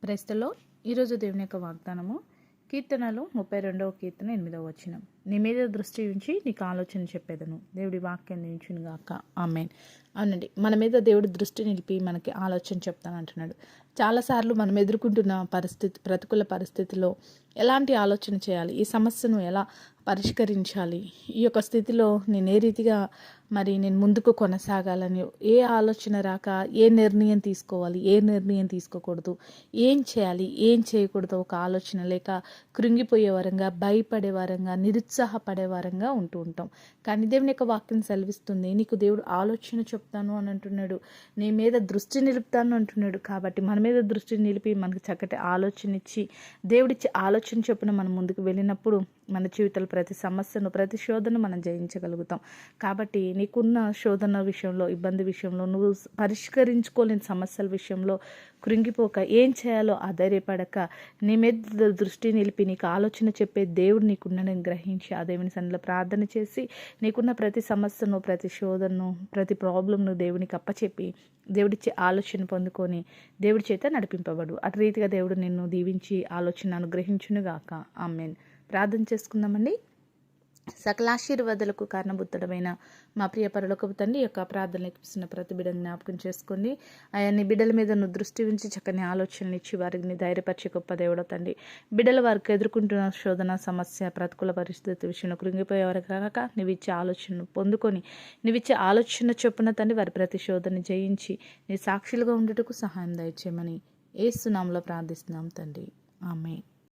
క్రైస్తలో ఈరోజు దేవుని యొక్క వాగ్దానము కీర్తనలు 32వ కీర్తన 8వ వచనం. నీ మీద దృష్టి ఉంచి నీకు ఆలోచన చెప్పేదను, దేవుడి వాక్యం నిలిచును గాక. ఆమేన్. అవునండి, మన మీద దేవుడు దృష్టి నిలిపి మనకి ఆలోచన చెప్తానంటున్నాడు. చాలాసార్లు మనం ఎదుర్కొంటున్న ప్రతికూల పరిస్థితిలో ఎలాంటి ఆలోచన చేయాలి, ఈ సమస్యను ఎలా పరిష్కరించాలి, ఈ యొక్క స్థితిలో నేను ఏ రీతిగా నేను ముందుకు కొనసాగాలని, ఏ ఆలోచన రాక ఏ నిర్ణయం తీసుకోవాలి, ఏ నిర్ణయం తీసుకోకూడదు, ఏం చేయాలి ఏం చేయకూడదు ఒక ఆలోచన లేక కృంగిపోయే వారంగా, భయపడే వారంగా, నిరుత్సాహపడే వారంగా ఉంటూ ఉంటాం. కానీ దేవుని యొక్క వాక్యం సెలవిస్తుంది, నీకు దేవుడు ఆలోచన చెప్తాను అని అంటున్నాడు, నీ మీద దృష్టి నిలుపుతాను అంటున్నాడు. కాబట్టి మన మీద దృష్టి నిలిపి మనకు చక్కటి ఆలోచన ఇచ్చి దేవుడిచ్చే ఆలోచన చొప్పున మనం ముందుకు వెళ్ళినప్పుడు మన జీవితంలో ప్రతి సమస్యను, ప్రతి శోధన మనం జయించగలుగుతాం. కాబట్టి నీకున్న శోధన విషయంలో, ఇబ్బంది విషయంలో, నువ్వు పరిష్కరించుకోలేని సమస్యల విషయంలో కృంగిపోక, ఏం చేయాలో ఆధైర్యపడక, నీ మీద దృష్టి నిలిపి నీకు ఆలోచన చెప్పే దేవుడు నీకున్నదని గ్రహించి ఆ దేవుని సన్నిధిలో ప్రార్థన చేసి నీకున్న ప్రతి సమస్యను, ప్రతి శోధనను, ప్రతి ప్రాబ్లంను దేవునికి అప్పచెప్పి దేవుడిచ్చే ఆలోచన పొందుకొని దేవుడి చేత నడిపింపబడు. అటు రీతిగా దేవుడు నిన్ను దీవించి ఆలోచన అనుగ్రహించునుగాక. ఆమేన్. ప్రార్థన చేసుకుందామండి. సకల ఆశీర్వాదాలకు కారణభూతుడమైన మా ప్రియ పరలోకపు తండ్రి, యొక్క ప్రార్థనలు ఇస్తున్న ప్రతి బిడ్డను జ్ఞాపకం చేసుకోండి. నీ బిడ్డల మీద నువ్వు దృష్టి ఉంచి చక్కని ఆలోచనలు ఇచ్చి వారిని ధైర్యపరిచే గొప్ప దేవుడో తండ్రి. బిడ్డల వారికి ఎదుర్కొంటున్న శోధన, సమస్య, ప్రతికూల పరిస్థితి విషయంలో కృంగిపోయేవారు కాక నువ్వు ఇచ్చే ఆలోచనను పొందుకొని నువ్వు ఇచ్చే ఆలోచన చొప్పున తండ్రి వారి ప్రతి శోధన జయించి నీ సాక్షులుగా ఉండటకు సహాయం దయచేయమని యేసు నామములో ప్రార్థిస్తున్నాం తండ్రి. ఆమేన్.